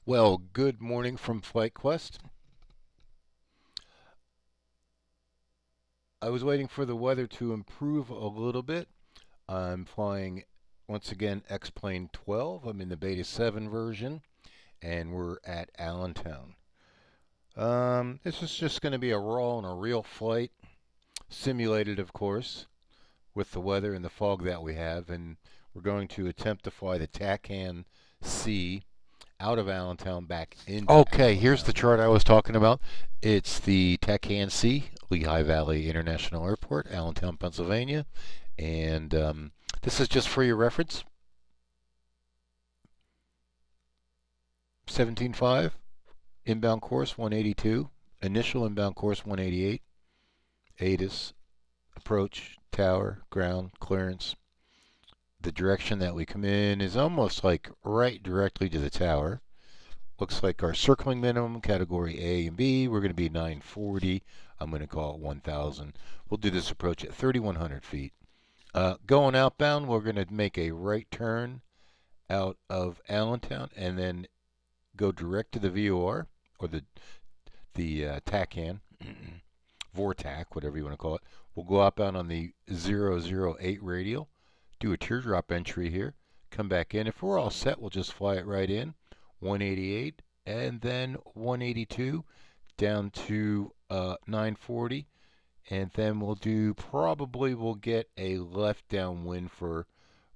Well, good morning from Flight Quest. I was waiting for the weather to improve a little bit. I'm flying, once again, X-Plane 12. I'm in the Beta 7 version, and we're at Allentown. This is just going to be a raw and a real flight, simulated, of course, with the weather and the fog that we have, and we're going to attempt to fly the TACAN-C out of Allentown back into Allentown. Here's the chart I was talking about. It's the TACAN-C, Lehigh Valley International Airport, Allentown, Pennsylvania. And this is just for your reference. 17.5, inbound course 182, initial inbound course 188, ATIS, approach, tower, ground, clearance. The direction that we come in is almost like right directly to the tower. Looks like our circling minimum, category A and B, we're going to be 940. I'm going to call it 1,000. We'll do this approach at 3,100 feet. Going outbound, we're going to make a right turn out of Allentown and then go direct to the VOR, or the TACAN, VORTAC, whatever you want to call it. We'll go outbound on the 008 radial. Do a teardrop entry here, come back in. If we're all set, we'll just fly it right in, 188, and then 182 down to 940, and then we'll get a left downwind for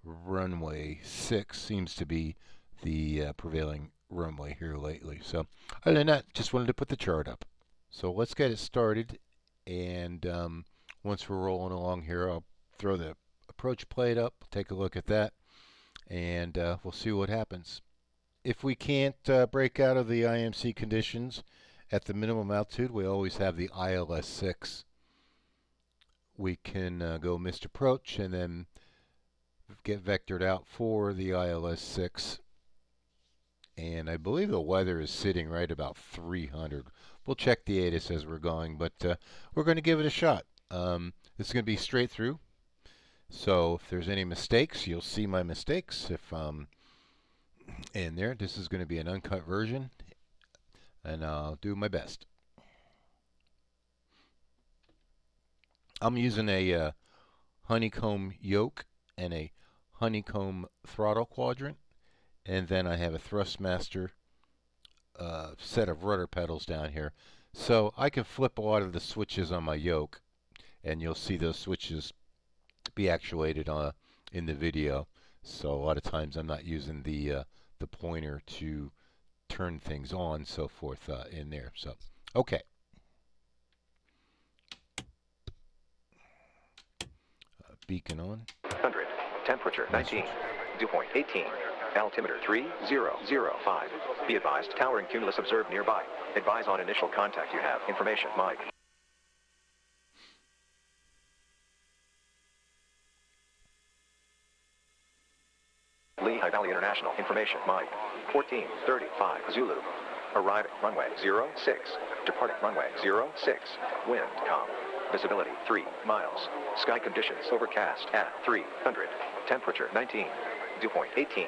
runway 6. Seems to be the prevailing runway here lately. So other than that, just wanted to put the chart up. So let's get it started, and once we're rolling along here, I'll throw the approach plate up, take a look at that, and we'll see what happens. If we can't break out of the IMC conditions at the minimum altitude, we always have the ILS 6. We can go missed approach and then get vectored out for the ILS 6. And I believe the weather is sitting right about 300. We'll check the ATIS as we're going, but we're going to give it a shot. This is going to be straight through. So if there's any mistakes, you'll see my mistakes. If in there, this is going to be an uncut version, and I'll do my best. I'm using a honeycomb yoke and a honeycomb throttle quadrant, and then I have a Thrustmaster set of rudder pedals down here. So I can flip a lot of the switches on my yoke, and you'll see those switches be actuated in the video. So a lot of times I'm not using the pointer to turn things on, so forth in there. So okay. Beacon on. 100. Temperature 19. Dew point 18. Altimeter 3005. Be advised, tower and cumulus observed nearby. Advise on initial contact you have. Information, Mike. Lehigh Valley International. Information, Mike. 1435 Zulu. Arriving runway 06. Departing runway 06. Wind calm. Visibility 3 miles. Sky conditions overcast at 300. Temperature 19. Dew point 18.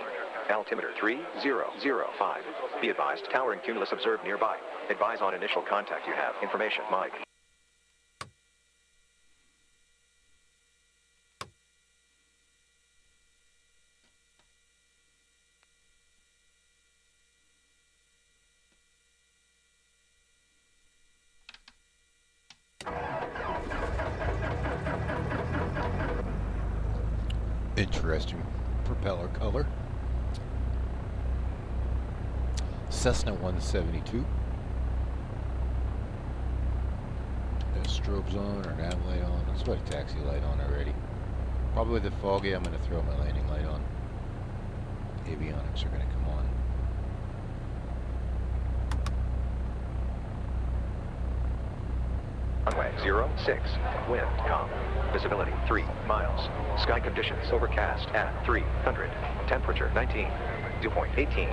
Altimeter 3005. Be advised, tower and cumulus observed nearby. Advise on initial contact you have. Information, Mike. Interesting propeller color. Cessna 172. Got strobes on or nav light on. Let's put a taxi light on already. Probably with the foggy, I'm going to throw my landing light on. Avionics are going to come on. Runway 06. Wind calm. Visibility 3 miles. Sky conditions overcast at 300. Temperature 19. Dew point 18.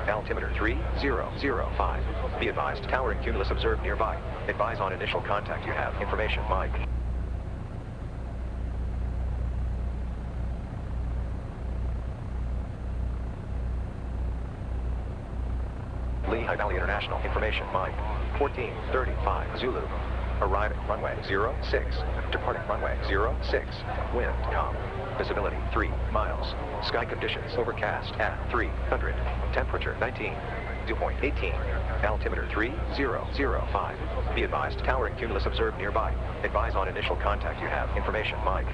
Altimeter 3005. Be advised, tower and cumulus observed nearby. Advise on initial contact you have. Information, Mike. Lehigh Valley International. Information, Mike. 1435 Zulu. Arriving runway 06. Departing runway 06. Wind calm. Visibility 3 miles. Sky conditions overcast at 300. Temperature 19. Dew point 18. Altimeter 3005. Be advised, tower and cumulus observed nearby. Advise on initial contact you have. Information, Mike.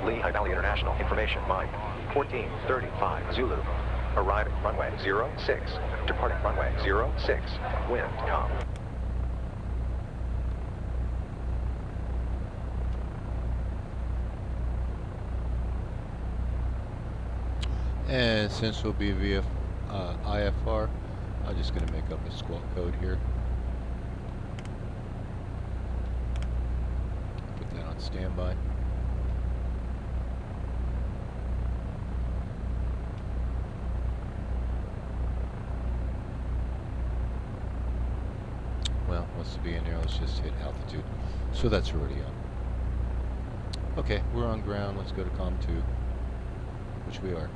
Lehigh Valley International. Information, Mike. 1435 Zulu. Arriving runway 06. Departing runway 06. Wind calm. And since we'll be via IFR, I'm just going to make up a squawk code here. Put that on standby. Well, wants to be in there, let's just hit altitude. So that's already on. Okay, we're on ground, let's go to COM 2, which we are.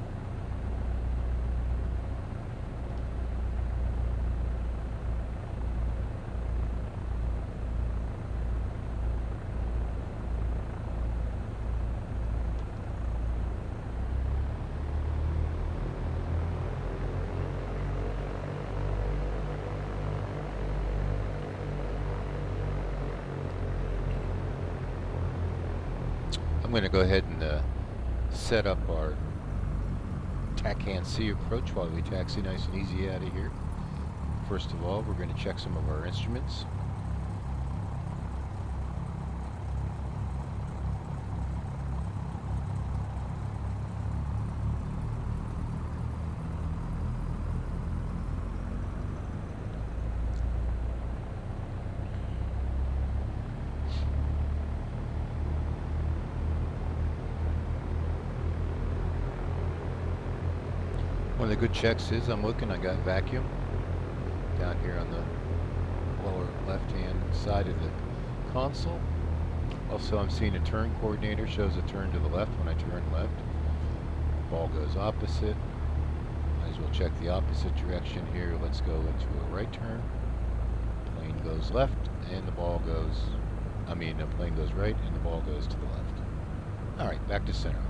I'm going to go ahead and set up our TACAN-C approach while we taxi nice and easy out of here. First of all, we're going to check some of our instruments. One of the good checks is I got vacuum down here on the lower left hand side of the console. Also, I'm seeing a turn coordinator shows a turn to the left when I turn left. Ball goes opposite. Might as well check the opposite direction here. Let's go into a right turn. Plane goes left and the ball goes, the plane goes right and the ball goes to the left. Alright, back to center.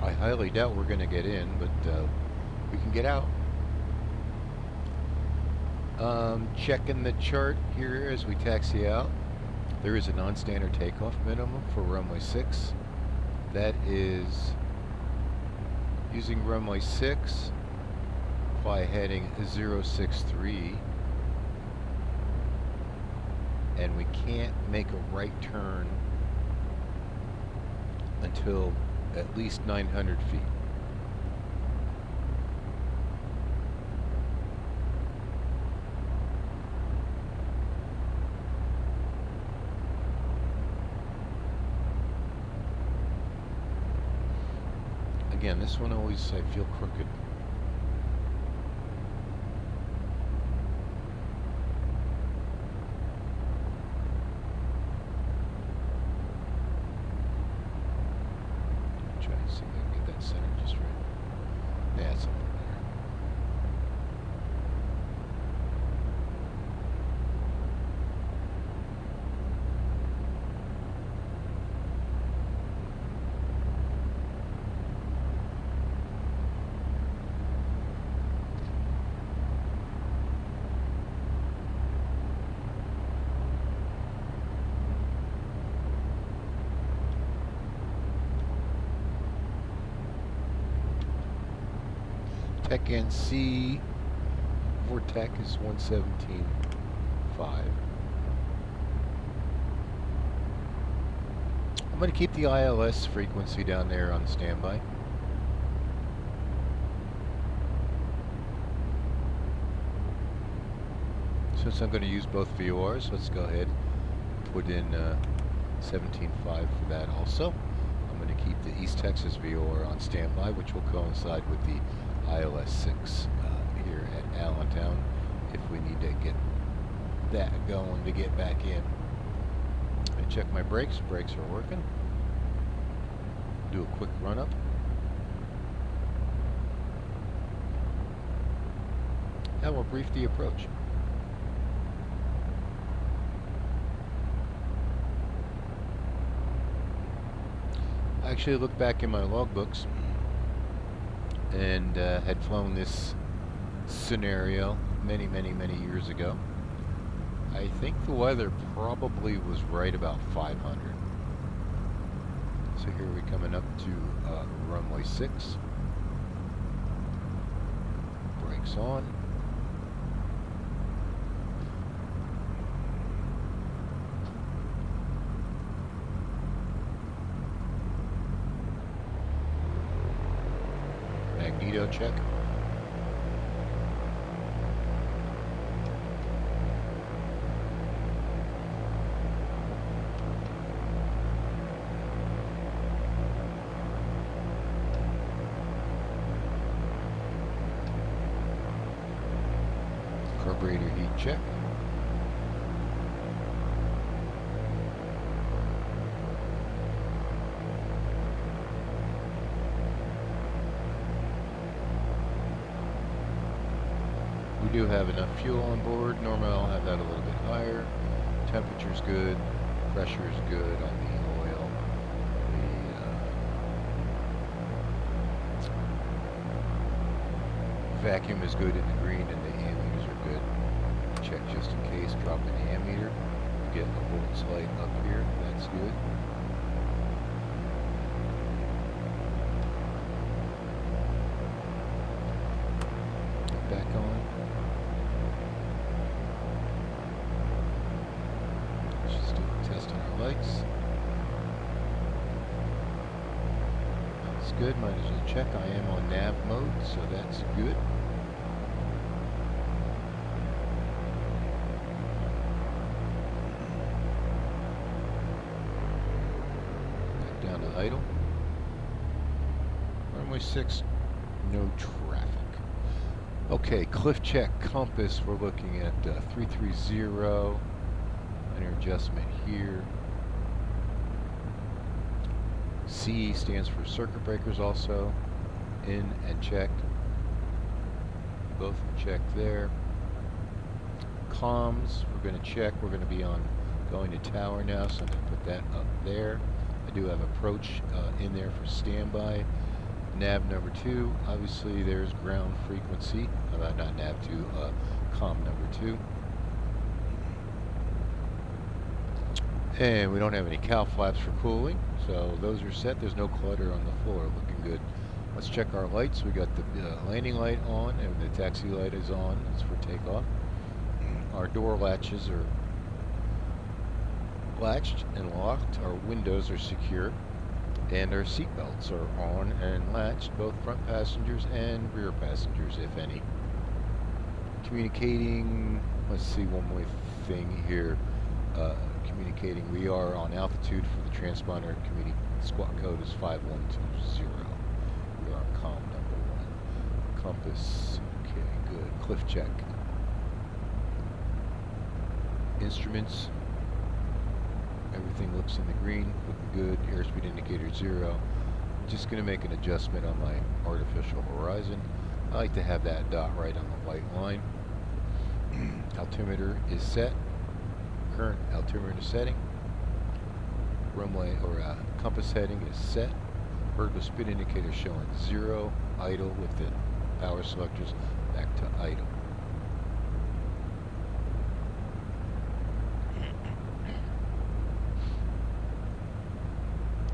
I highly doubt we're going to get in, but we can get out. Checking the chart here as we taxi out. There is a non-standard takeoff minimum for runway 6. That is using runway 6, fly heading 063, and we can't make a right turn until at least 900 feet. Again, this one always I feel crooked. Try to see if I can get that center just right. Yeah, it's something there. TACAN-C VORTAC is 117.5. I'm going to keep the ILS frequency down there on standby. Since I'm going to use both VORs, let's go ahead and put in 17.5 for that also. I'm going to keep the East Texas VOR on standby, which will coincide with the ILS 6 here at Allentown if we need to get that going to get back in. I check my brakes. Brakes are working. Do a quick run up. And we'll brief the approach. I actually looked back in my logbooks and had flown this scenario many years ago. I think the weather probably was right about 500. So here we're coming up to runway 6. Brakes on. Magneto check. Carburetor heat check. We do have enough fuel on board. Normally I'll have that a little bit higher. Temperature's good. Pressure is good on the oil. The vacuum is good in the green and the ammeters are good. Check just in case. Drop in the ammeter. Get a volts light up here. That's good. Back on. Let's just do a test on our lights. That's good. Might as well check. I am on nav mode, so that's good. Back down to idle. Runway 6, no traffic. Okay, cliff check compass, we're looking at 330, minor adjustment here. C stands for circuit breakers also, in and checked. Both are checked there. Comms, we're going to check, we're going to be on going to tower now, so I'm going to put that up there. I do have approach in there for standby. Nav number 2, obviously there's ground frequency, not nav 2, comm number 2. And we don't have any cow flaps for cooling, so those are set. There's no clutter on the floor, looking good. Let's check our lights. We got the landing light on and the taxi light is on. It's for takeoff. Our door latches are latched and locked. Our windows are secure. And our seat belts are on and latched, both front passengers and rear passengers, if any. Communicating, let's see one more thing here. Communicating, we are on altitude for the transponder. Squawk code is 5120. We are on comm number 1. Compass, okay, good. Cliff check. Instruments. Everything looks in the green, looking good. Airspeed indicator 0. I'm just going to make an adjustment on my artificial horizon. I like to have that dot right on the white line. Altimeter is set. Current altimeter setting. Runway or compass heading is set. Vertical speed indicator showing 0. Idle with the power selectors back to idle.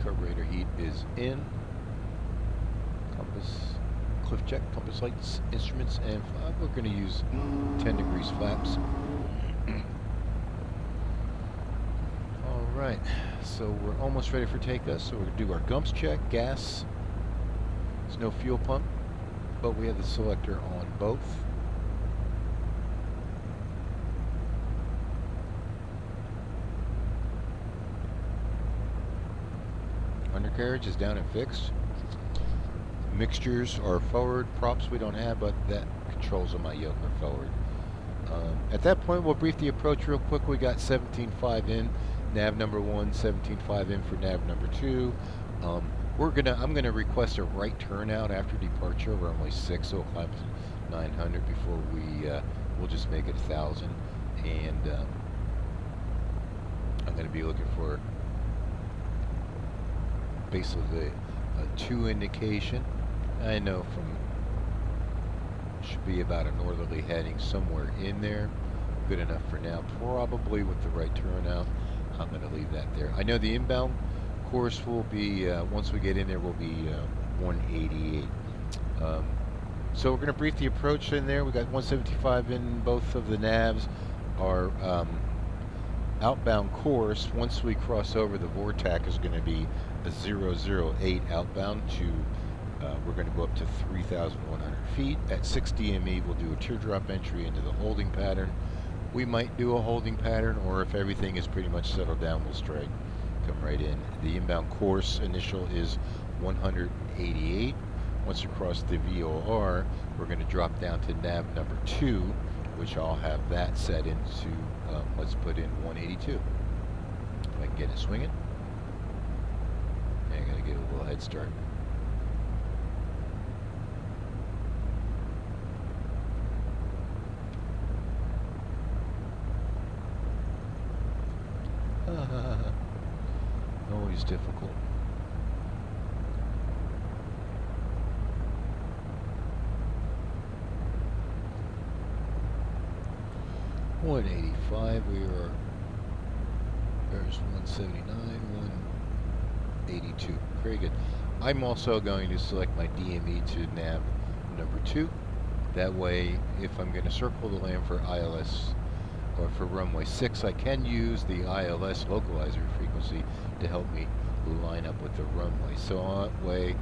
Carburetor heat is in. Compass cliff check, compass lights, instruments, and we're going to use 10 degrees flaps. Alright, so we're almost ready for takeoff, so we're going to do our gumps check, gas. There's no fuel pump, but we have the selector on both. Undercarriage is down and fixed. Mixtures are forward. Props we don't have, but that controls on my yoke are forward. At that point, we'll brief the approach real quick. We got 17.5 in, nav number 1, 17.5 in for nav number 2. I'm gonna request a right turnout after departure. We're only 6, so we'll climb to 900 before we'll just make it 1,000. And I'm gonna be looking for basically a 2 indication. I know should be about a northerly heading somewhere in there. Good enough for now. Probably with the right turnout. I'm going to leave that there. I know the inbound course will be, once we get in there, will be 188. So we're going to brief the approach in there. We got 175 in both of the navs. Our outbound course, once we cross over the VORTAC, is going to be a 008 outbound to, we're going to go up to 3,100 feet. At 6 DME, we'll do a teardrop entry into the holding pattern. We might do a holding pattern, or if everything is pretty much settled down, we'll strike, come right in. The inbound course initial is 188. Once you cross the VOR, we're going to drop down to nav number 2, which I'll have that set into, let's put in 182. If I can get it swinging. I gotta get a little head start. Always difficult. $185. We are. There's 179. 182. Very good. I'm also going to select my DME to nav number 2. That way, if I'm going to circle the land for ILS or for runway 6, I can use the ILS localizer frequency to help me line up with the runway. So that way,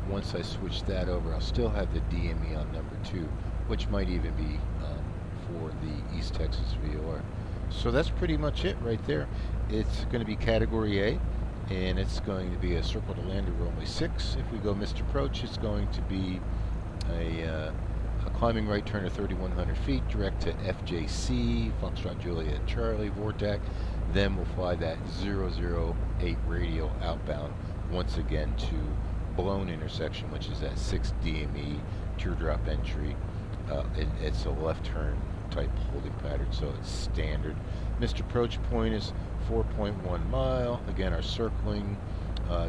once I switch that over, I'll still have the DME on number 2, which might even be for the East Texas VOR. So that's pretty much it right there. It's going to be Category A, and it's going to be a circle to land at runway 6. If we go missed approach, it's going to be a climbing right turn of 3,100 feet, direct to FJC, Foxtrot Juliet Charlie, VORTAC. Then we'll fly that 008 radial outbound once again to Blown intersection, which is at 6 DME, teardrop entry. It's a left turn type holding pattern, so it's standard. Missed approach point is 4.1 mile. Again, our circling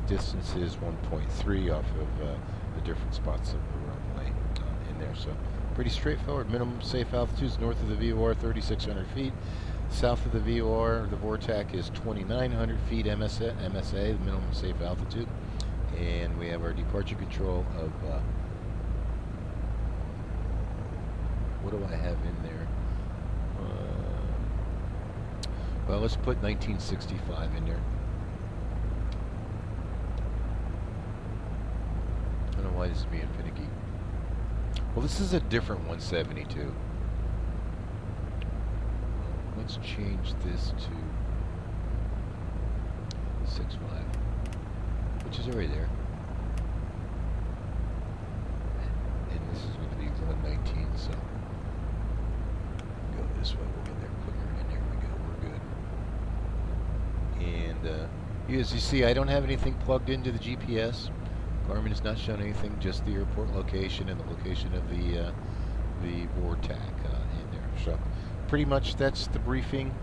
distance is 1.3 off of the different spots of the runway in there. So pretty straightforward. Minimum safe altitude is north of the VOR, 3,600 feet. South of the VOR, the VORTAC is 2,900 feet MSA, the minimum safe altitude. And we have our departure control of, what do I have in there? Well, let's put 1965 in there. I don't know why this is being finicky. Well, this is a different 172. Let's change this to 6.5, which is already there. And this is going to be 119, so go this way. We'll get there quicker. And there we go. We're good. And as you see, I don't have anything plugged into the GPS. Garmin is not showing anything, just the airport location and the location of the VORTAC in there. So pretty much that's the briefing,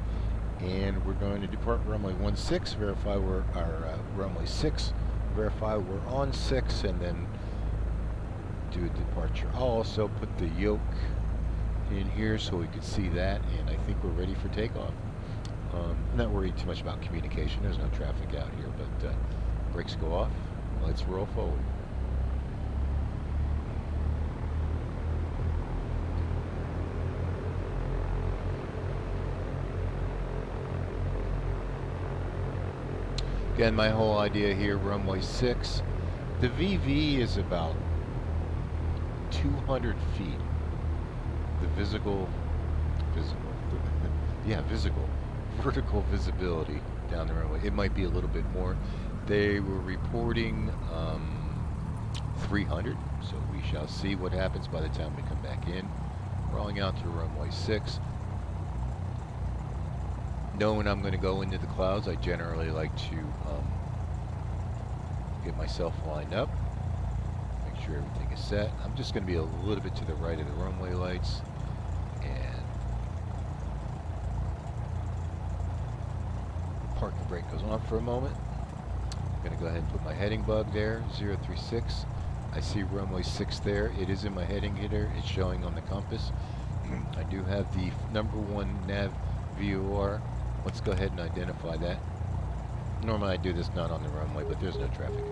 and we're going to depart runway 16, verify we're runway 6, verify we're on 6, and then do a departure. I'll also put the yoke in here so we can see that, and I think we're ready for takeoff. I'm not worried too much about communication. There's no traffic out here, but brakes go off. Let's roll forward. Again, my whole idea here, runway 6. The VV is about 200 feet. The visible, vertical visibility down the runway. It might be a little bit more. They were reporting 300, so we shall see what happens by the time we come back in. Rolling out to runway 6. Knowing I'm going to go into the clouds, I generally like to get myself lined up, make sure everything is set. I'm just going to be a little bit to the right of the runway lights, and parking brake goes on for a moment. I'm going to go ahead and put my heading bug there, 036. I see runway 6 there. It is in my heading header. It's showing on the compass. I do have the #1 nav VOR. Let's go ahead and identify that. Normally I do this not on the runway, but there's no traffic.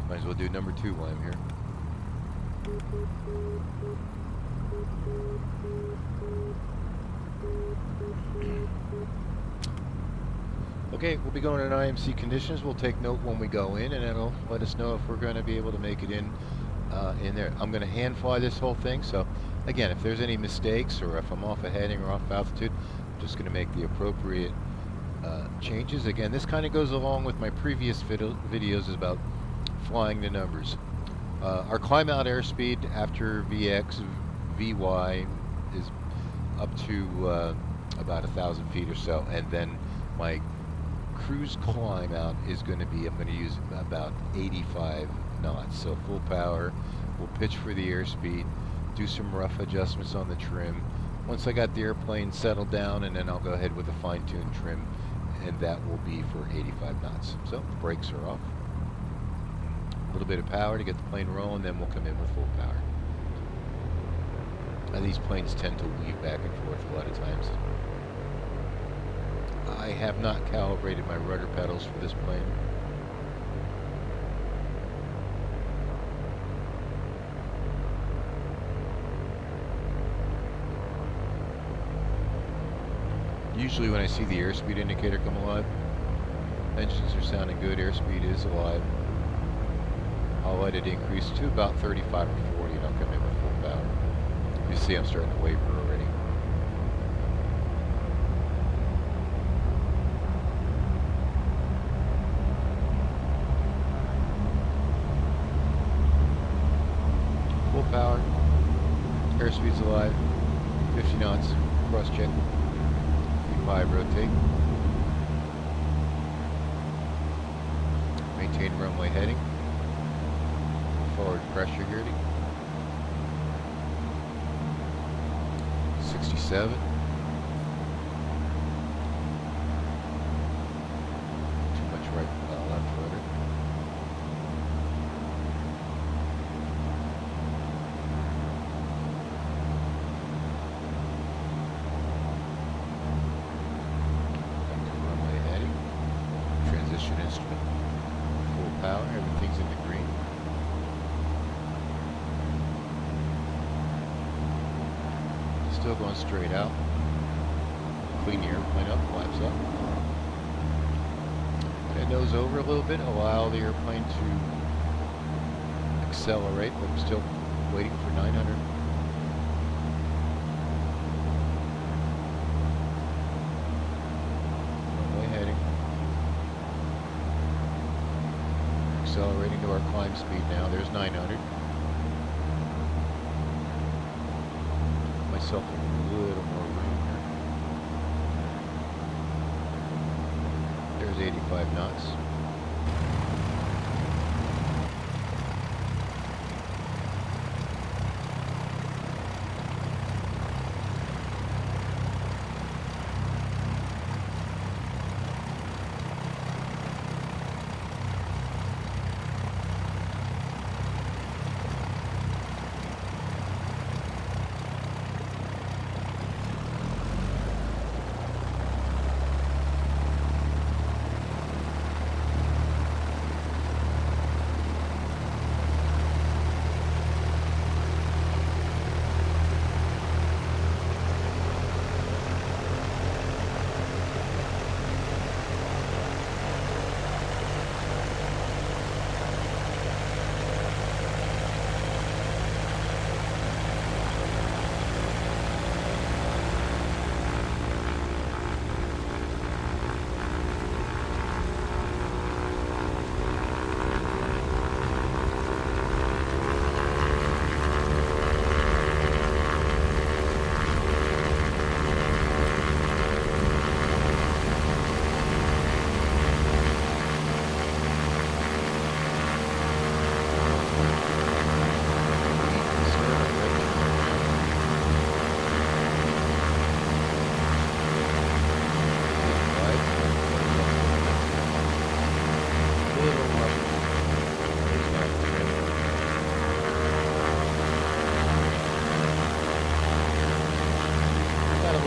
Might as well do #2 while I'm here. Okay, we'll be going in IMC conditions. We'll take note when we go in, and it'll let us know if we're going to be able to make it in there. I'm going to hand fly this whole thing, so again, if there's any mistakes or if I'm off a heading or off altitude, I'm just going to make the appropriate changes. Again, this kind of goes along with my previous videos about flying the numbers. Our climb out airspeed after VX, VY is up to about 1,000 feet or so, and then my cruise climb out is going to be, I'm going to use about 85 knots, so full power. We'll pitch for the airspeed, do some rough adjustments on the trim. Once I got the airplane settled down, and then I'll go ahead with a fine-tuned trim, and that will be for 85 knots. So the brakes are off. A little bit of power to get the plane rolling, then we'll come in with full power. Now, these planes tend to weave back and forth a lot of times. I have not calibrated my rudder pedals for this plane. Usually when I see the airspeed indicator come alive, engines are sounding good, airspeed is alive. I'll let it increase to about 35 or 40 and I'll come in with full power. You see I'm starting to waver already. Full power, airspeed's alive, 50 knots, cross check, V5 rotate, maintain runway heading, forward pressure grading, 67, too much right, left rudder. Instrument, full power, everything's in the green. Still going straight out. Clean the airplane up, flaps up. And nose over a little bit, allow the airplane to accelerate, but I'm still waiting for 900. Accelerating to our climb speed now. There's 900. Myself a little more room here. There's 85 knots.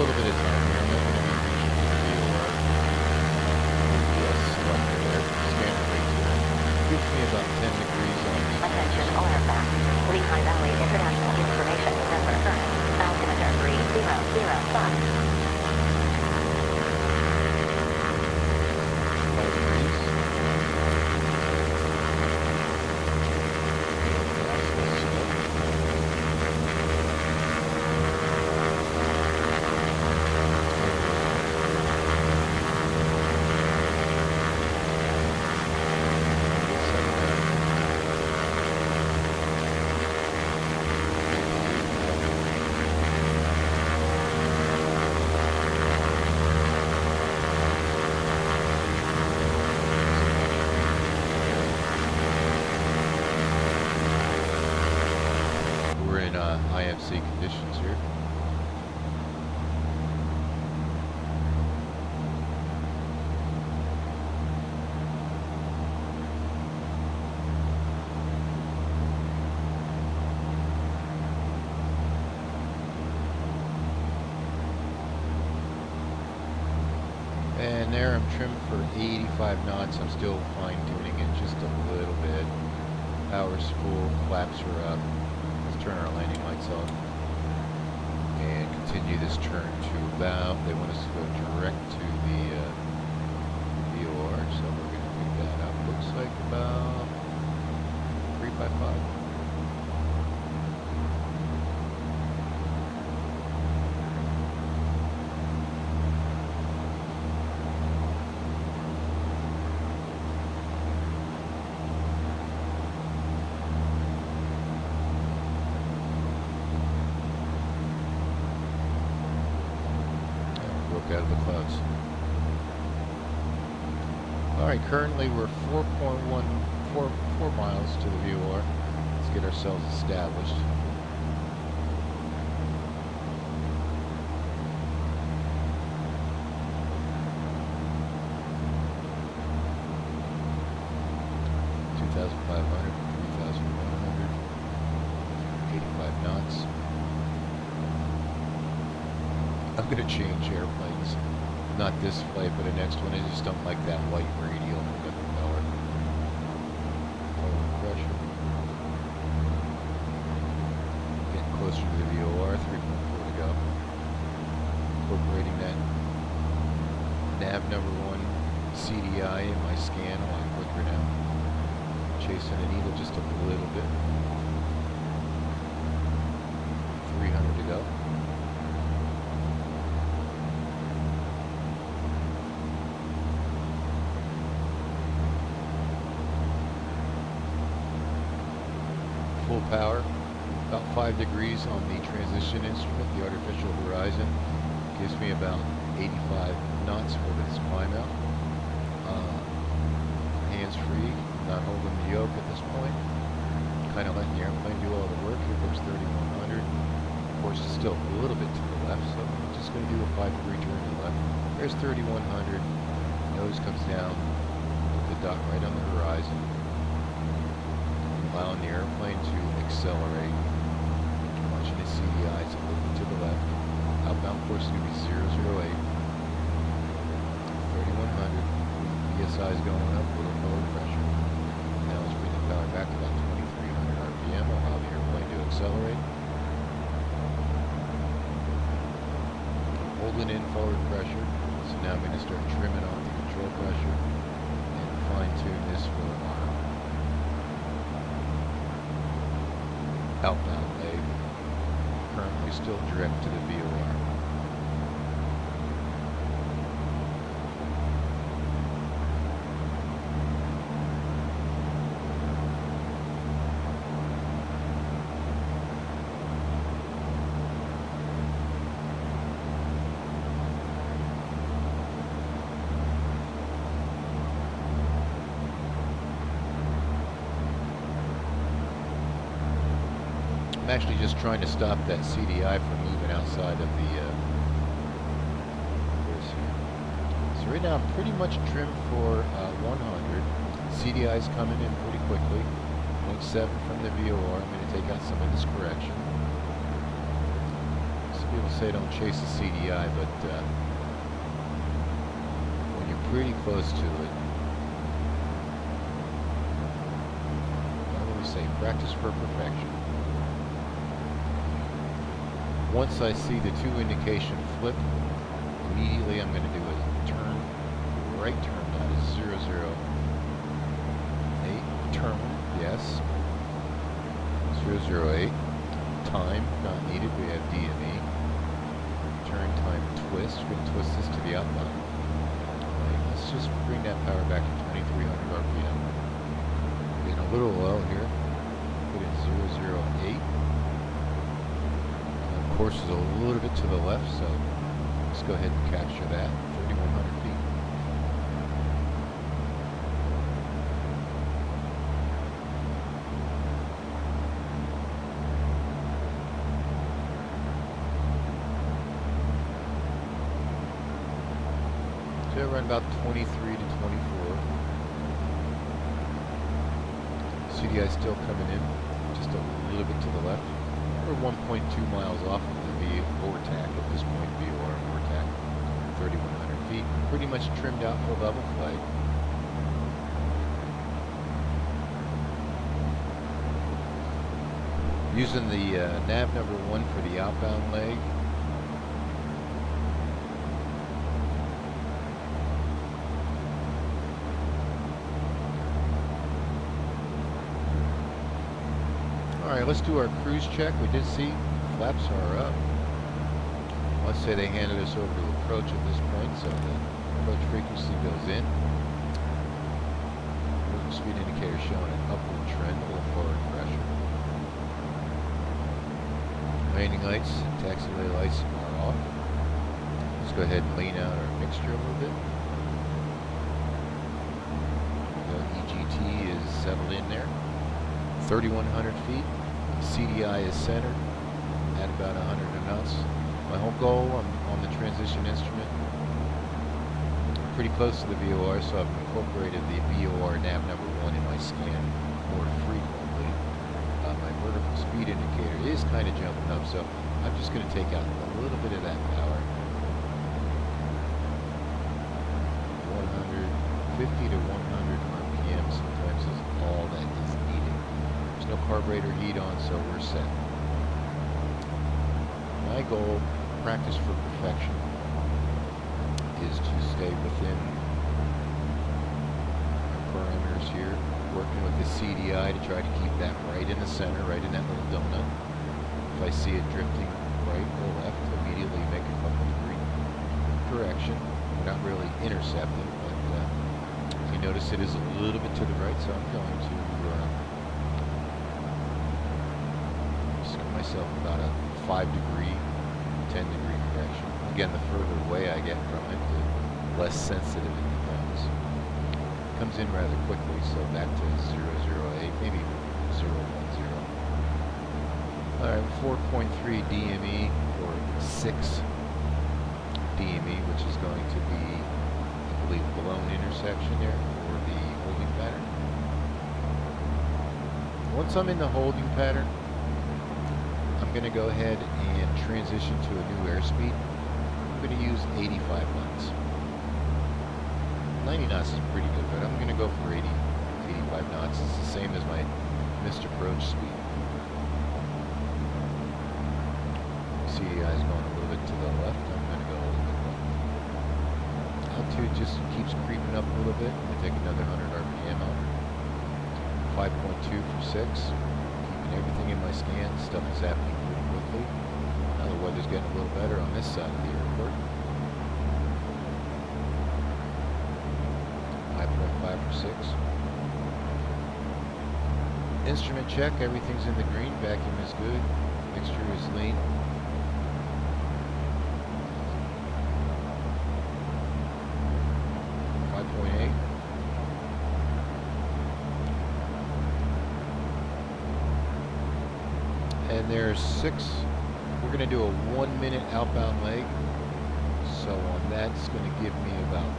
little bit of time here. I'm not going to be reaching for the VOR. Yes, selector there. Scanner rate here. Gives me about 10 degrees on the... Attention all aircraft. Lehigh Valley International Information Center current. Altimeter 3005. 5 degrees. IMC conditions here. And there I'm trimmed for 85 knots. I'm still fine-tuning it just a little bit. Power's full, flaps are up. Let's turn our landing lights off and continue this turn to about, they want us to go direct to the VOR, so we're going to pick that up. Looks like about 355. Out of the clouds. Alright, currently we're 4 miles to the VOR. Let's get ourselves established. I'm going to change airplanes. Not this flight, but the next one. I just don't like that white radial from the propeller. Forward pressure. Getting closer to the VOR. 3.4 to go. Incorporating that nav number 1 CDI in my scan a lot quicker now. Chasing the needle just a little bit. 300 to go. Full power, about 5 degrees on the transition instrument. The artificial horizon gives me about 85 knots for this climb out. Hands free, not holding the yoke at this point. Kind of letting the airplane do all the work. Here goes 3100. Of course, it's still a little bit to the left, so I'm just going to do a 5-degree turn to the left. There's 3100. Nose comes down with the dot right on the horizon, allowing the airplane to accelerate. Watching the CDIs looking to the left. Outbound course is going to be 008. 3100. PSI is going up, a little forward pressure. Now let's bring the power back to about 2300 RPM. Allow the airplane to accelerate. Holding in forward pressure. So now I'm going to start trimming off the control pressure and fine tune this for our outbound leg. Currently still direct to the VOR. I'm actually just trying to stop that CDI from moving outside of the course here. So right now I'm pretty much trimmed for 100. CDI's coming in pretty quickly. 0.7 from the VOR. I'm going to take out some of this correction. So People say don't chase the CDI, but when you're pretty close to it, what do we say? Practice for perfection. Once I see the 2 indication flip, immediately I'm going to do a turn, right turn down to 008. Turn, yes. 008. Time, not needed. We have DME. Turn time twist. We're going to twist this to the outbound. Right, let's just bring that power back to 2300 RPM. Getting a little low here. Put in 008. Course is a little bit to the left, so let's go ahead and capture that. 3,100 feet. So around about 23 to 24. CDI still coming in, just a little bit to the left. We're 1.2 miles off of the VORTAC at this point, VOR VORTAC, 3,100 feet. Pretty much trimmed out for level flight. Using the nav number 1 for the outbound leg. Alright, let's do our cruise check. We did see flaps are up. Let's say they handed us over to approach at this point, so the approach frequency goes in. Moving speed indicator showing an upward trend, a little forward pressure. Landing lights, taxiway lights are off. Let's go ahead and lean out our mixture a little bit. The EGT is settled in there. 3,100 feet. CDI is centered at about 100 knots. My home goal, I'm on the transition instrument. Pretty close to the VOR, so I've incorporated the VOR nav number 1 in my scan more frequently. My vertical speed indicator is kind of jumping up, so I'm just going to take out a little bit of that power. 150 to 100 RPM sometimes is all that is needed. There's no carburetor heat on, so we're set. My goal, practice for perfection, is to stay within our parameters here, working with the CDI to try to keep that right in the center, right in that little donut. If I see it drifting right or left, immediately make a couple degree correction. We're not really intercepting, but you notice it is a little bit to the right, so I'm going to set myself about a 5 degree, 10 degree correction. Again, the further away I get from it, the less sensitive it becomes. It comes in rather quickly, so back to 008, maybe 010. Alright, 4.3 DME for 6 DME, which is going to be, I believe, blown intersection there for the holding pattern. Once I'm in the holding pattern, I'm going to go ahead and transition to a new airspeed. I'm going to use 85 knots. 90 knots is pretty good, but I'm going to go for 85 knots. It's the same as my missed approach speed. CDI is going a little bit to the left. I'm going to go a little bit left. Altitude just keeps creeping up a little bit. I'm going to take another 100 RPM off. 5.2 for 6. Keeping everything in my scan. Stuff is happening pretty quickly. Now the weather's getting a little better on this side of the airport. 5.5 for 6. Instrument check. Everything's in the green. Vacuum is good. Mixture is lean. 5.8. And there's 6. We're going to do a 1 minute outbound leg. So on that, it's going to give me about,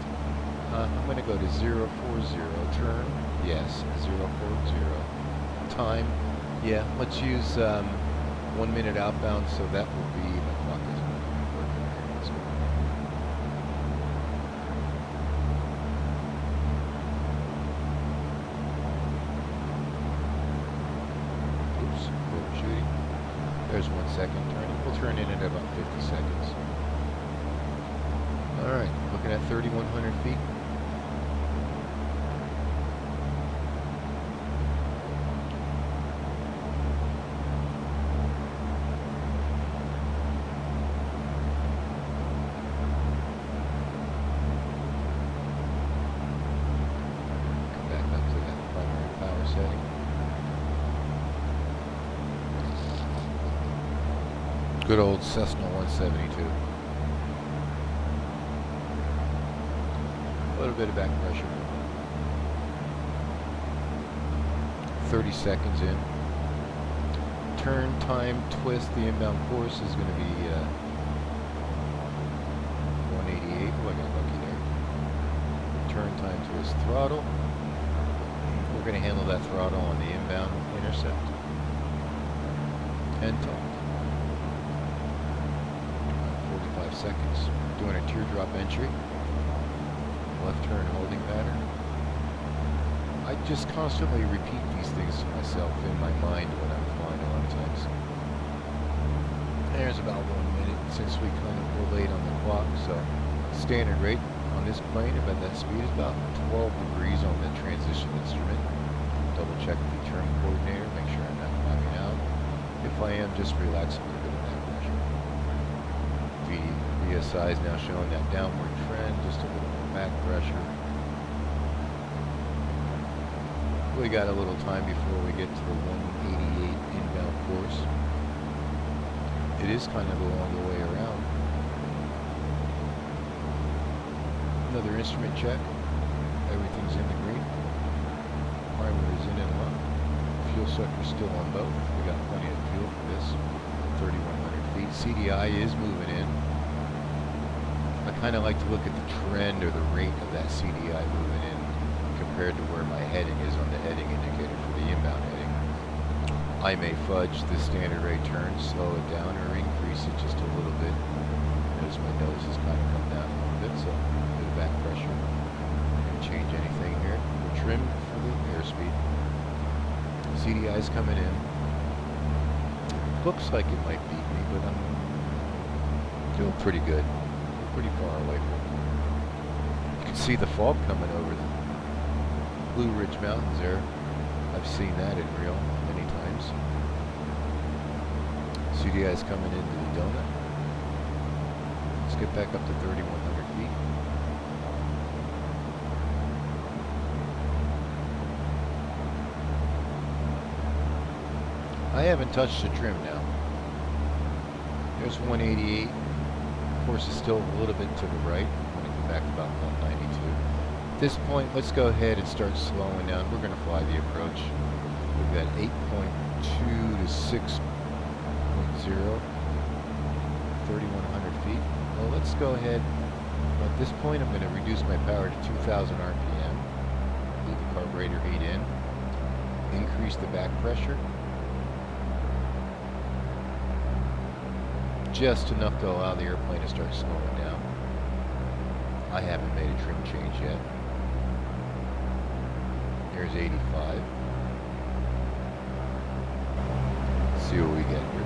I'm going to go to 040. Turn, yes, 040. Time, yeah, let's use 1 minute outbound, so that will be, my clock isn't working here. Let's go. Oops, overshooting. There's 1 second turning. We'll turn in at about 50 seconds. Alright, looking at 3,100 feet. Come back up to that primary power setting. Good old Cessna 172. A little bit of back pressure. 30 seconds in. Turn time twist, the inbound course is going to be 188. Oh, I got lucky there. Turn time twist throttle. We're going to handle that throttle on the inbound intercept. And talk. 45 seconds. Doing a teardrop entry. Left turn holding pattern. I just constantly repeat these things to myself in my mind when I'm flying a lot of times. There's about 1 minute since we kind of were late on the clock, so standard rate on this plane about that speed is about 12 degrees on the transition instrument. Double check the turn coordinator, make sure I'm not climbing out. If I am, just relax a little bit of that pressure. VSI is now showing that downward trend, just a little more back pressure. We got a little time before we get to the 188 inbound course. It is kind of along the way around. Another instrument check. Everything's in the green. Primer is in and low. Fuel sucker still on both. We got plenty of fuel for this. 3,100 feet. CDI is moving in. I kind of like to look at the trend or the rate of that CDI moving in compared to where my heading is on the heading indicator for the inbound heading. I may fudge the standard rate turn, slow it down, or increase it just a little bit. Notice my nose has kind of come down a little bit, so a bit of back pressure. Not going to change anything here. We're trimmed for the airspeed. CDI is coming in. Looks like it might beat me, but I'm doing pretty good. Pretty far away from it. You can see the fog coming over the Blue Ridge Mountains there. I've seen that in real many times. CDI is coming into the donut. Let's get back up to 3,100 feet. I haven't touched the trim now. There's 188. Course is still a little bit to the right. I'm going to come back to about 192. At this point, let's go ahead and start slowing down. We're going to fly the approach. We've got 8.2 to 6.0, 3,100 feet. Well, let's go ahead. At this point, I'm going to reduce my power to 2,000 RPM. Leave the carburetor heat in. Increase the back pressure. Just enough to allow the airplane to start slowing down. I haven't made a trim change yet. Here's 85. Let's see what we get here.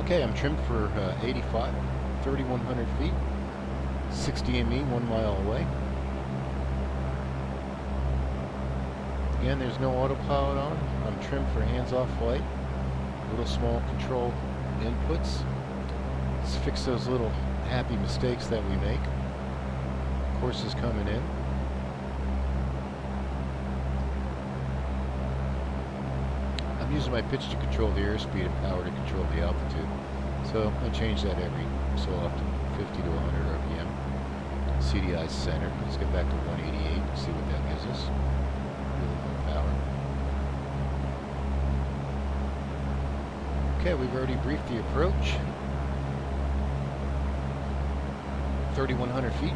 Okay, I'm trimmed for 85, 3,100 feet, 60 ME, 1 mile away. Again, there's no autopilot on. I'm trimmed for hands-off flight. Little small control inputs. Let's fix those little happy mistakes that we make. Course is coming in. I'm using my pitch to control the airspeed and power to control the altitude. So I change that every so often, 50 to 100 RPM. CDI centered. Let's get back to 188 and see what that gives us. Really low power. Okay, we've already briefed the approach. 3,100 feet.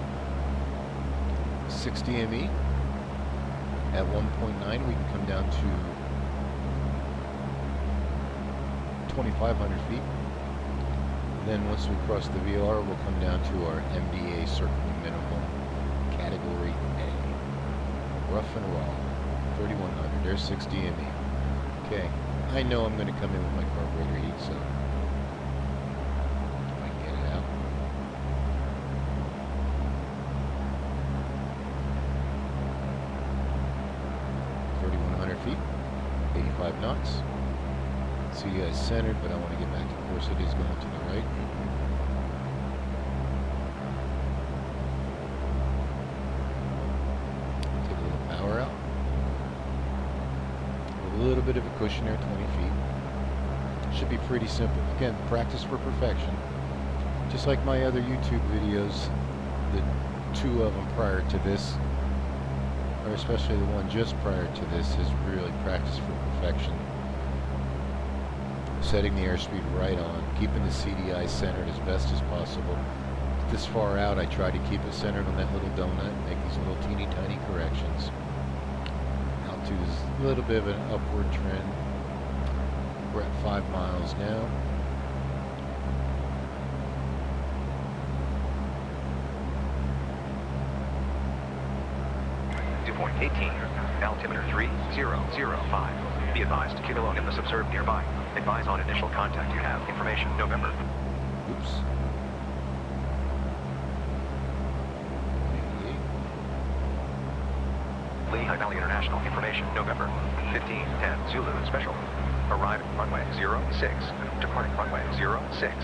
60 ME. At 1.9, we can come down to 2,500 feet. Then once we cross the VOR, we'll come down to our MDA circling minimum, category A. Rough and raw. 3,100. There's 60 ME. Okay. I know I'm going to come in with my carburetor heat, so if I can get it out. Feet, 85 knots. See you guys centered, but I want to get back to course. It is going to the right. Take a little power out. A little bit of a cushion there, 20 feet. Should be pretty simple. Again, practice for perfection. Just like my other YouTube videos, the two of them prior to this, or especially the one just prior to this, is really practice for perfection. Setting the airspeed right on, keeping the CDI centered as best as possible. This far out, I try to keep it centered on that little donut, make these little teeny tiny corrections. Altitude is a little bit of an upward trend. We're at 5 miles now. Point 18, altimeter 3005. Be advised, cumulonimbus observed nearby. Advise on initial contact. You have information. November. Oops. 88. Lehigh Valley International. Information. November. 1510 Zulu Special. Arriving runway 06. Departing runway 06.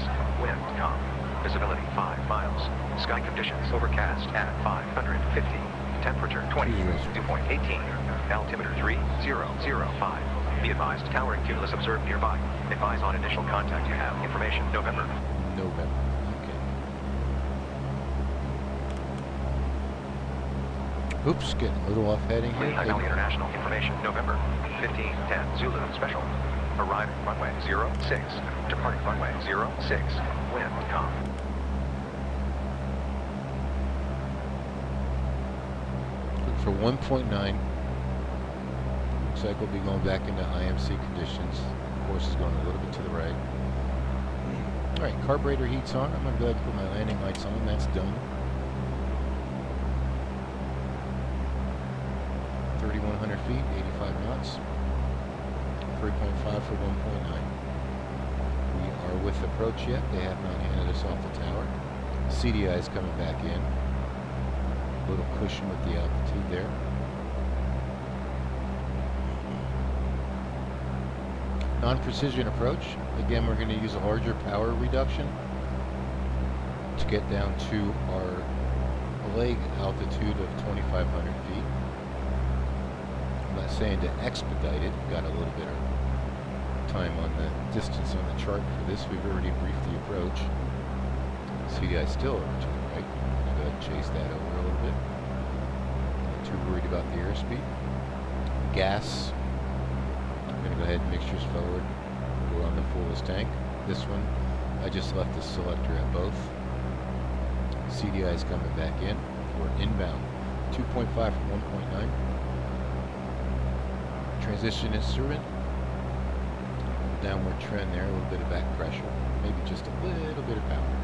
Wind calm. Visibility 5 miles. Sky conditions overcast at 550. Temperature 20, dew point 18, altimeter 3005. Be advised, towering cumulus observed nearby. Advise on initial contact. You have information. November. November. Okay. Oops, getting a little off heading here. Lehigh Valley International. Information. November. 1510 Zulu Special. Arriving runway 06. Departing runway 06. Wind calm. For 1.9, looks like we'll be going back into IMC conditions. Of course, it's going a little bit to the right. All right, carburetor heat's on. I'm going to go ahead and put my landing lights on. That's done. 3,100 feet, 85 knots. 3.5 for 1.9. We are with approach yet. They have not handed us off the tower. CDI is coming back in. Little cushion with the altitude there. Non-precision approach. Again, we're going to use a larger power reduction to get down to our leg altitude of 2,500 feet. I'm not saying to expedite it. Got a little bit of time on the distance on the chart for this. We've already briefed the approach. CDI still over to the right. Go ahead and chase that over a little bit. Not too worried about the airspeed. Gas. I'm going to go ahead and mixtures forward. We're on the fullest tank. This one, I just left the selector at both. CDI is coming back in. We're inbound. 2.5 from 1.9. Transition instrument. Downward trend there. A little bit of back pressure. Maybe just a little bit of power.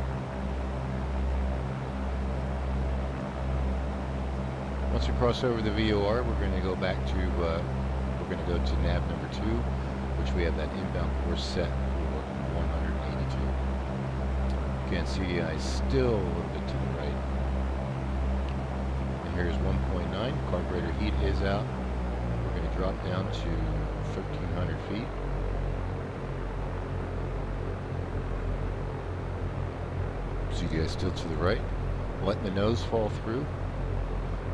Once we cross over the VOR, we're going to go back to nav number 2, which we have that inbound course set for 182. Again, CDI is still a little bit to the right. And here's 1.9. Carburetor heat is out. We're going to drop down to 1,300 feet. CDI still to the right. Letting the nose fall through.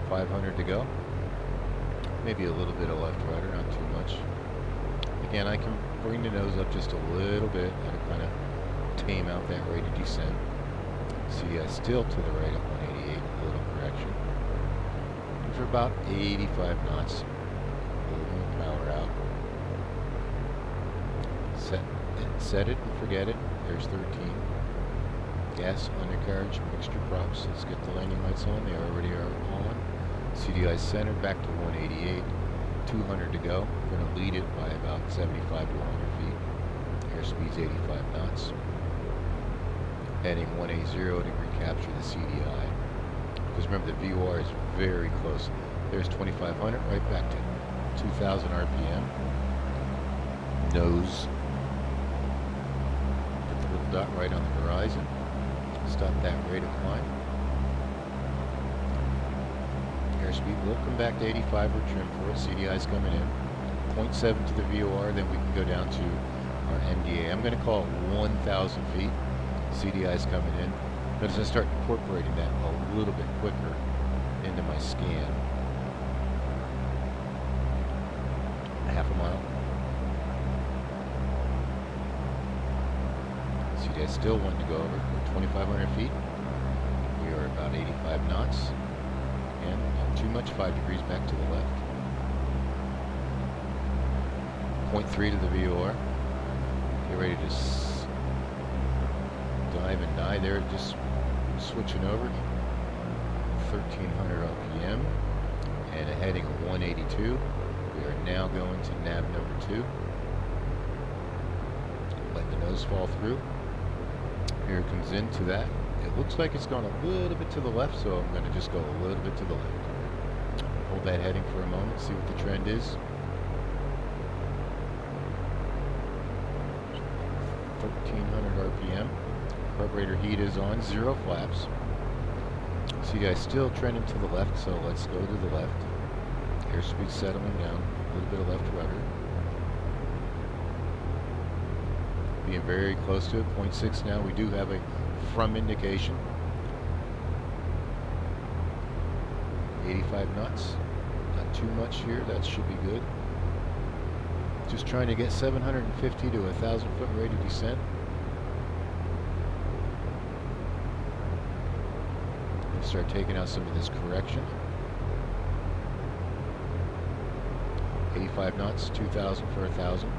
500 to go. Maybe a little bit of left rudder, not too much. Again, I can bring the nose up just a little bit and kind of tame out that rate of descent. CDI still to the right at 188, a little correction. And for about 85 knots, a little more power out. Set Set it and forget it. There's 13. Gas undercarriage mixture props. Let's get the landing lights on. They already are on. CDI center back to 188. 200 to go. Going to lead it by about 75 to 100 feet. Airspeed's 85 knots. Heading 180 to recapture the CDI. Because remember, the VOR is very close. There's 2500 right back to 2000 RPM. Nose. Put the little dot right on the horizon. Stop that rate of climb. Airspeed will come back to 85 or trim for it. CDI's coming in. 0.7 to the VOR, then we can go down to our NDA. I'm going to call it 1,000 feet. CDI's coming in. Notice I start incorporating that a little bit quicker into my scan. Half a mile. CDI still wanting to go over. We're 2,500 feet. We are about 85 knots. And not too much, 5 degrees back to the left. 0.3 to the VOR. Get ready to dive and die there, just switching over. 1,300 RPM and a heading of 182. We are now going to nav number 2. Let the nose fall through. Here it comes into that. It looks like it's gone a little bit to the left, so I'm going to just go a little bit to the left. Hold that heading for a moment, see what the trend is. 1,300 RPM. Carburetor heat is on, 0 flaps. CDI still trending to the left, so let's go to the left. Airspeed settling down, a little bit of left rudder. Being very close to it, 0.6 now. We do have a from indication. 85 knots. Not too much here, that should be good. Just trying to get 750 to 1,000 foot rate of descent. Start taking out some of this correction. 85 knots, 2,000 for 1,000.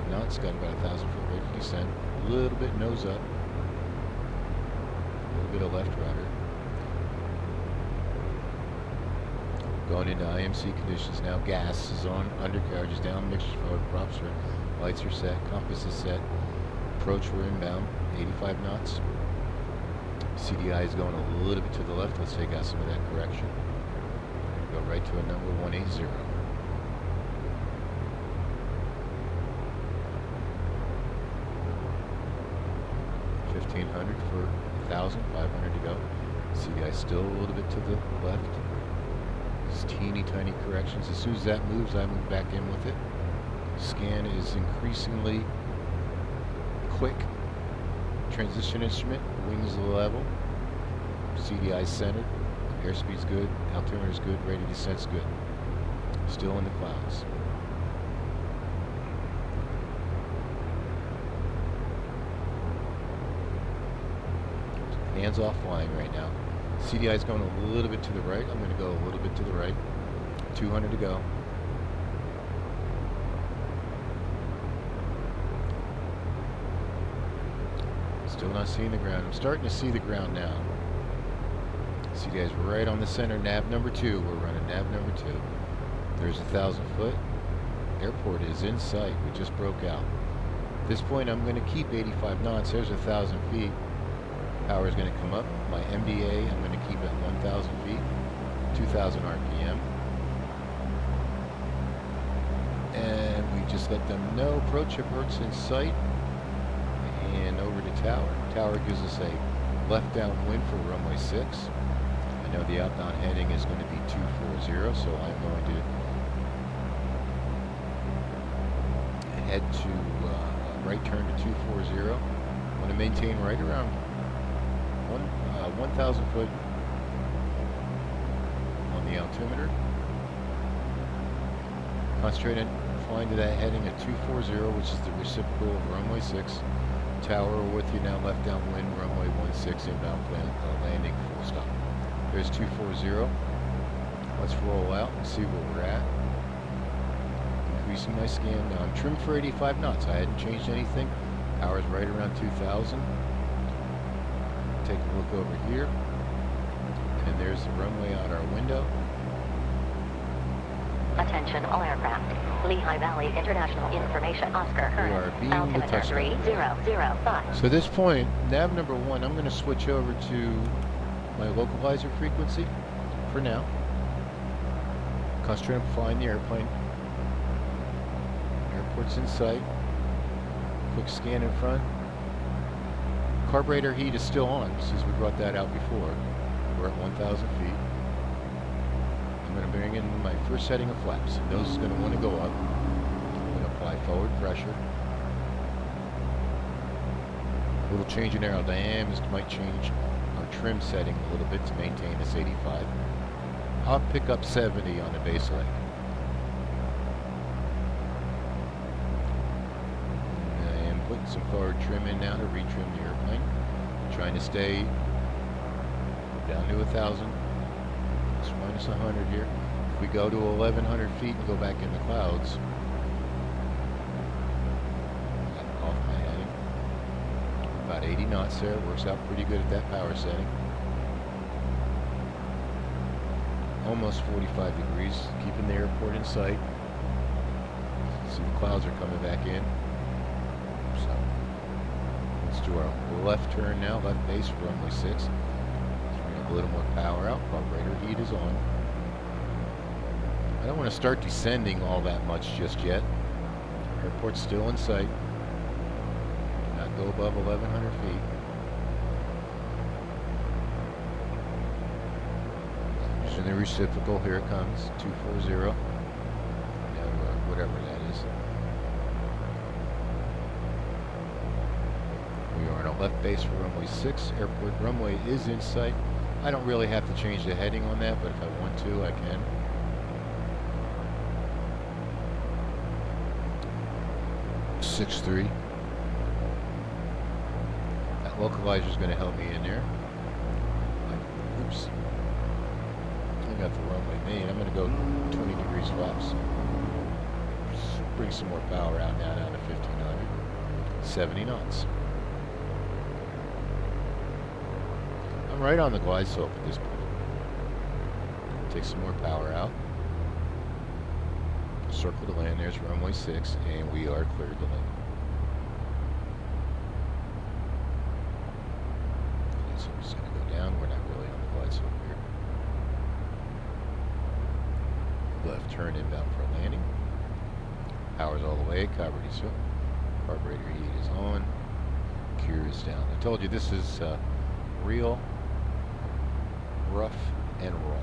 Knots, got about 1,000 foot rate of descent. A little bit nose up. A little bit of left rudder. Going into IMC conditions now. Gas is on, undercarriage is down, mixture forward, props are, lights are set, compass is set. Approach, we're inbound, 85 knots. CDI is going a little bit to the left. Let's take out some of that correction. Go right to a number 180. 1,500 for 1,000, 500 to go. CDI still a little bit to the left. Just teeny tiny corrections. As soon as that moves, I move back in with it. Scan is increasingly quick. Transition instrument, wings level. CDI centered. Airspeed's good. Altimeter's good. Rate of descent's good. Still in the clouds. Hands off flying right now. CDI is going a little bit to the right. I'm going to go a little bit to the right. 200 to go. Still not seeing the ground. I'm starting to see the ground now. CDI is right on the center. Nav number 2. We're running nav number 2. There's 1,000 foot. Airport is in sight. We just broke out. At this point, I'm going to keep 85 knots. There's 1,000 feet. Power is going to come up. My MDA, I'm going to keep at 1,000 feet, 2,000 RPM. And we just let them know approach alerts in sight. And over to tower. Tower gives us a left downwind for runway 6. I know the outbound heading is going to be 240, so I'm going to head to right turn to 240. I want to maintain right around 1,000 foot on the altimeter. Concentrate on flying to that heading at 240, which is the reciprocal of runway 6. Tower with you now, left downwind, runway 16, inbound landing, full stop. There's 240. Let's roll out and see where we're at. Increasing my scan. Now I'm trimmed for 85 knots. I hadn't changed anything. Power's right around 2,000. Take a look over here. And there's the runway out our window. Attention all aircraft. Lehigh Valley International Information Oscar We are current. being the Altimeter touchdown. 3005. So at this point, nav number 1, I'm going to switch over to my localizer frequency for now. Concentrate on flying the airplane. Airport's in sight. Quick scan in front. Carburetor heat is still on since we brought that out before. We're at 1,000 feet. I'm going to bring in my first setting of flaps. Nose is going to want to go up. I'm going to apply forward pressure. A little change in aerodynamics might change our trim setting a little bit to maintain this 85. I'll pick up 70 on the base leg. And put some forward trim in now to retrim the airplane. Trying to stay down to 1,000. Plus or minus 100 here. If we go to 1,100 feet and go back in the clouds, off my heading. About 80 knots there. Works out pretty good at that power setting. Almost 45 degrees. Keeping the airport in sight. See the clouds are coming back in. So let's do our left turn now. Left base, runway 6. Let's bring up a little more power out. Carburetor heat is on. I don't want to start descending all that much just yet. Airport's still in sight. Do not go above 1,100 feet. Using the reciprocal, here it comes. 240. Now, whatever that is. We are on a left base for runway 6. Airport runway is in sight. I don't really have to change the heading on that, but if I want to, I can. Six three. That localizer is going to help me in there. Oops. I got the runway made. I'm going to go 20 degrees flaps. Bring some more power out now down to 1,500. 70 knots. I'm right on the glide slope at this point. Take some more power out. Circle to land. There's runway 6, and we are cleared to land. Okay, so we're just going to go down. We're not really on the glide slope here. Left turn inbound for landing. Power's all the way. Carburetor heat is on. Gear is down. I told you this is real, rough, and raw.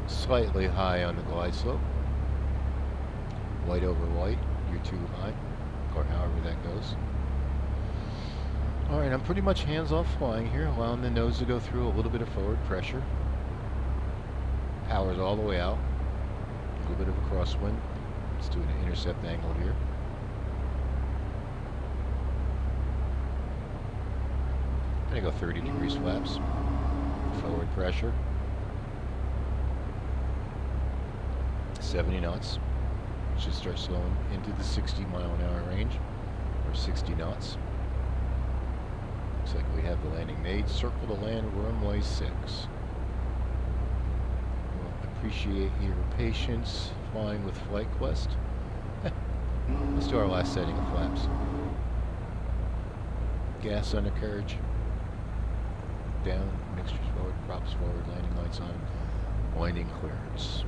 Slightly high on the glide slope. White over white, you're too high, or however that goes. Alright, I'm pretty much hands-off flying here, allowing the nose to go through a little bit of forward pressure. Power's all the way out. A little bit of a crosswind. Let's do an intercept angle here. I'm going to go 30 degrees flaps. Forward pressure. 70 knots. Should start slowing into the 60-mile-an-hour range, or 60 knots. Looks like we have the landing made. Circle to land, runway 6. We'll appreciate your patience flying with Flight Quest. Let's do our last setting of flaps. Gas undercarriage. Down, mixtures forward, props forward, landing lights on, winding clearance.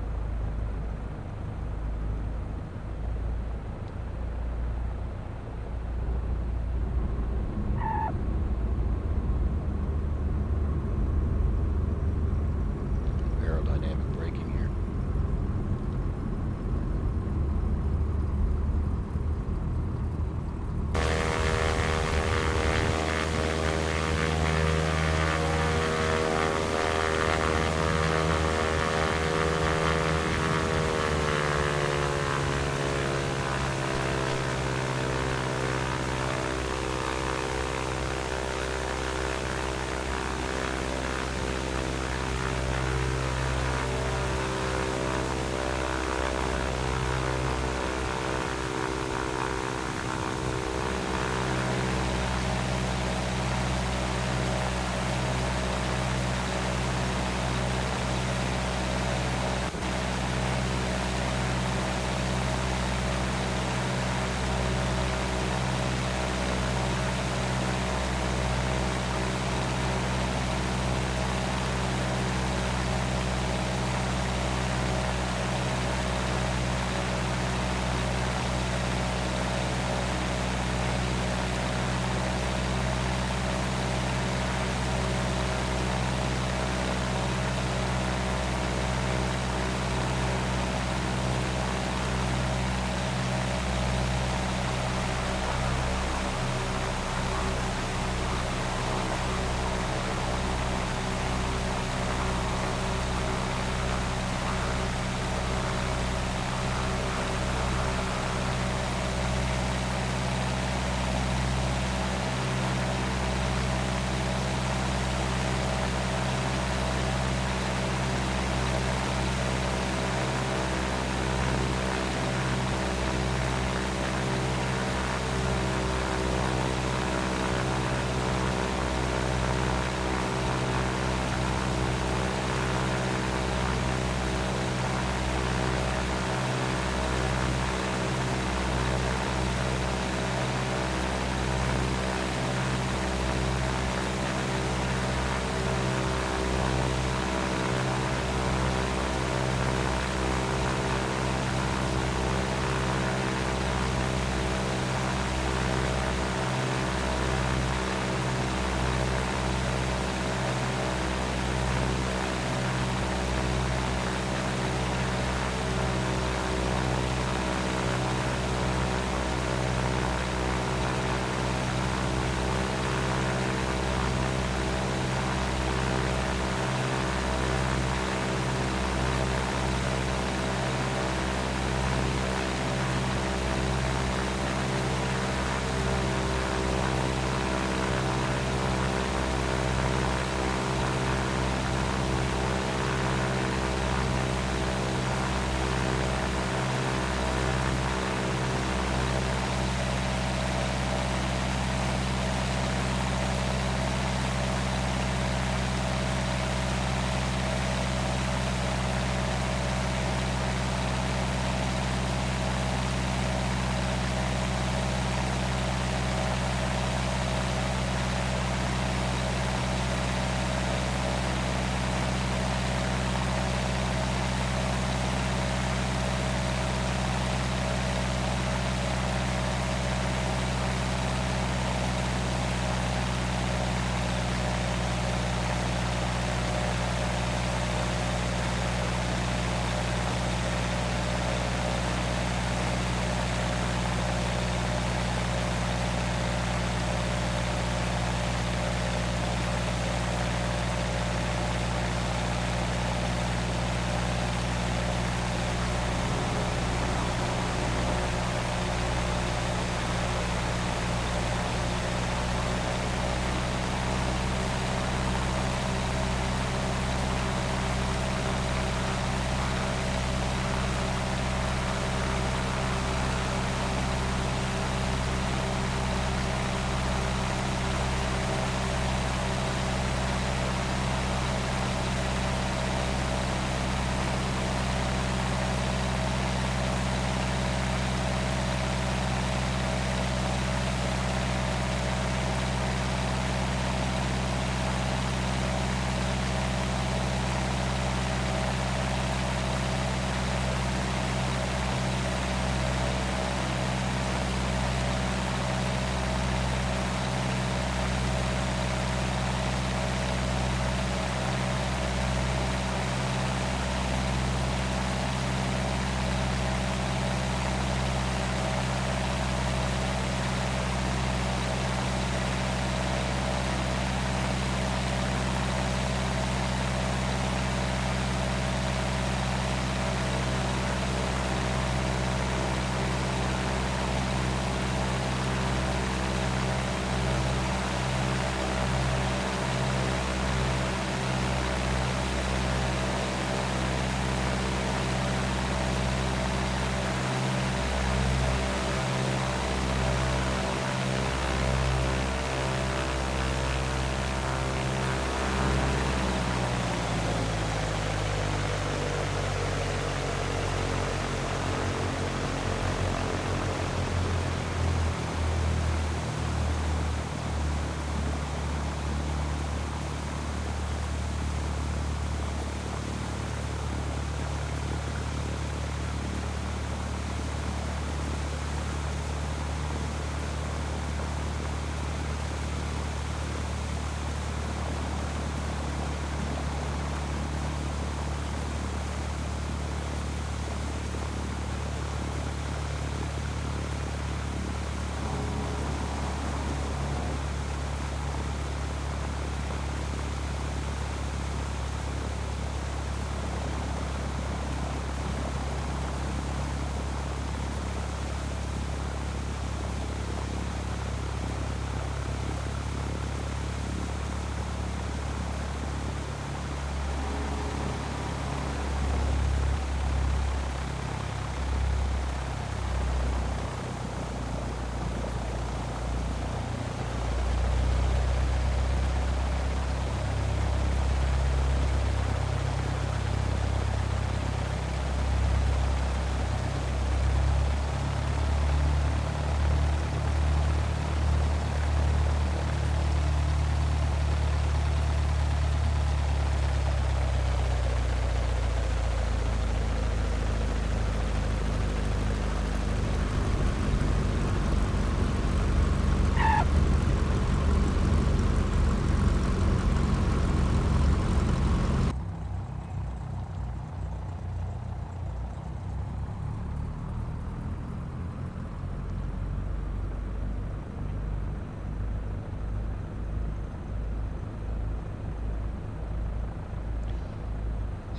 Aerodynamic braking here.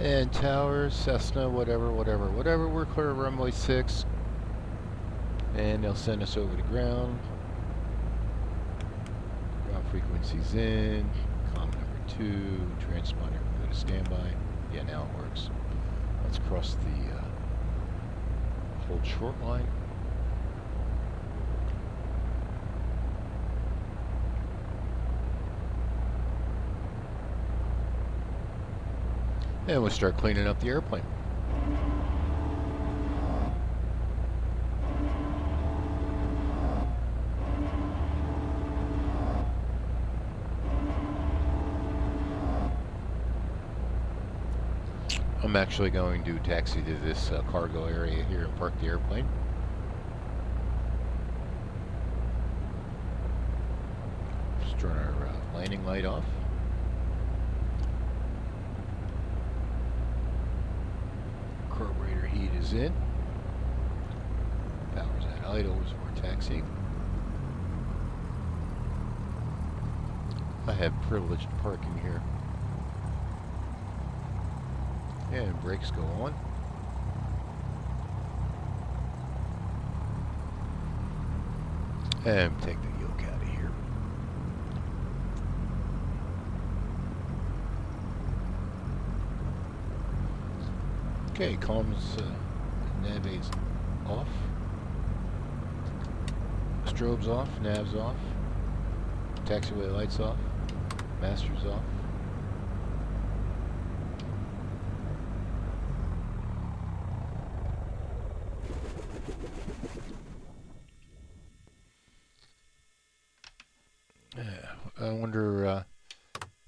And tower, Cessna, whatever, we're clear of runway 6. And they'll send us over to ground. Ground frequencies in. Comm number 2. Transponder, go to standby. Yeah, now it works. Let's cross the hold short line. And we'll start cleaning up the airplane. I'm actually going to taxi to this cargo area here and park the airplane. Just turn our landing light off. Carburetor heat is in. Power's at idle as we're taxiing. I have privileged parking here. And brakes go on. And take the yoke out of here. Okay, comms, nav aids off. Strobes off, nav's off. Taxiway lights off. Master's off. I wonder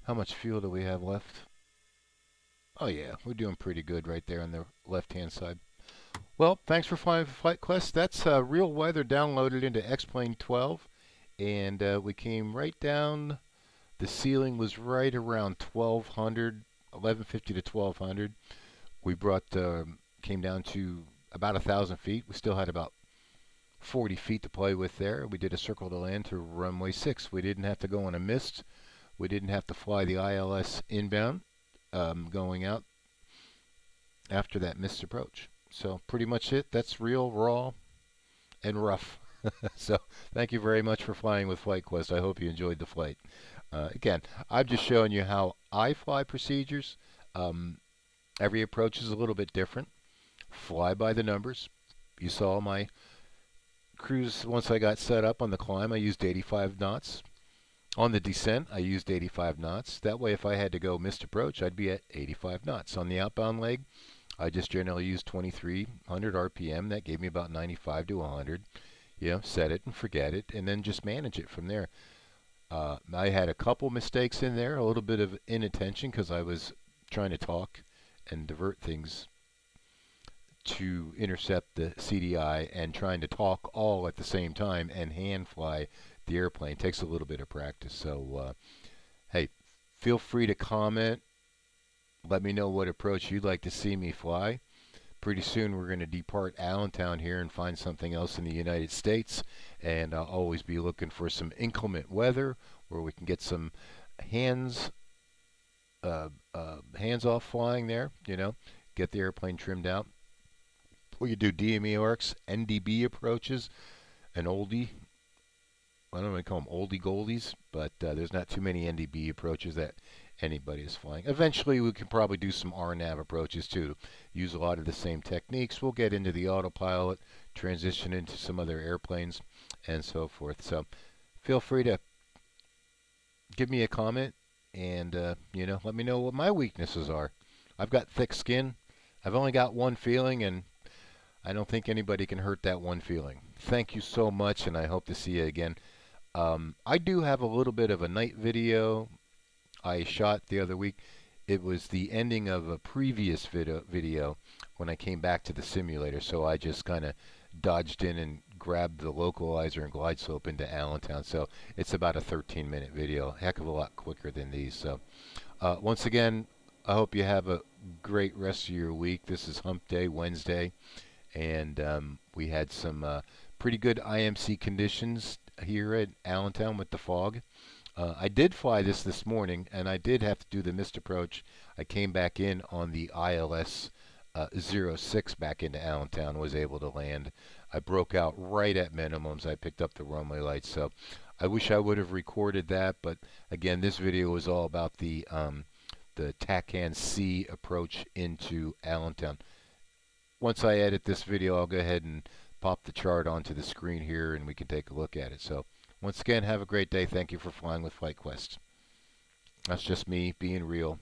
how much fuel do we have left? Oh yeah, we're doing pretty good right there on the left-hand side. Well, thanks for flying Flight Quest. That's real weather downloaded into X-Plane 12, and we came right down. The ceiling was right around 1200, 1150 to 1200. We came down to about 1,000 feet. We still had about 40 feet to play with there. We did a circle to land to runway 6. We didn't have to go in a mist. We didn't have to fly the ILS inbound going out after that missed approach. So pretty much it. That's real, raw, and rough. So thank you very much for flying with Flight Quest. I hope you enjoyed the flight. Again, I'm just showing you how I fly procedures. Every approach is a little bit different. Fly by the numbers. You saw my cruise once I got set up on the climb. I used 85 knots. On the descent, I used 85 knots. That way, if I had to go missed approach, I'd be at 85 knots. On the outbound leg, I just generally used 2300 RPM. That gave me about 95 to 100. You know, set it and forget it, and then just manage it from there. I had a couple mistakes in there, a little bit of inattention because I was trying to talk and divert things to intercept the CDI and trying to talk all at the same time and hand fly the airplane. It takes a little bit of practice. So, hey, feel free to comment. Let me know what approach you'd like to see me fly. Pretty soon we're going to depart Allentown here and find something else in the United States. And I'll always be looking for some inclement weather where we can get some hands off flying there, you know, get the airplane trimmed out. We could do DME arcs, NDB approaches, an oldie. I don't want to call them oldie goldies, but there's not too many NDB approaches that anybody is flying. Eventually, we can probably do some RNAV approaches too. Use a lot of the same techniques. We'll get into the autopilot, transition into some other airplanes, and so forth. So, feel free to give me a comment and you know, let me know what my weaknesses are. I've got thick skin. I've only got one feeling, and I don't think anybody can hurt that one feeling. Thank you so much, and I hope to see you again. I do have a little bit of a night video I shot the other week. It was the ending of a previous video when I came back to the simulator, so I just kind of dodged in and grabbed the localizer and glide slope into Allentown. So it's about a 13-minute video, a heck of a lot quicker than these. So once again, I hope you have a great rest of your week. This is Hump Day, Wednesday, and we had some pretty good IMC conditions here at Allentown with the fog. I did fly this morning, and I did have to do the missed approach. I came back in on the ILS 06 back into Allentown, was able to land. I broke out right at minimums. I picked up the runway lights, so I wish I would have recorded that, but again, this video is all about the TACAN-C approach into Allentown. Once I edit this video, I'll go ahead and pop the chart onto the screen here, and we can take a look at it. So once again, have a great day. Thank you for flying with FlightQuest. That's just me being real.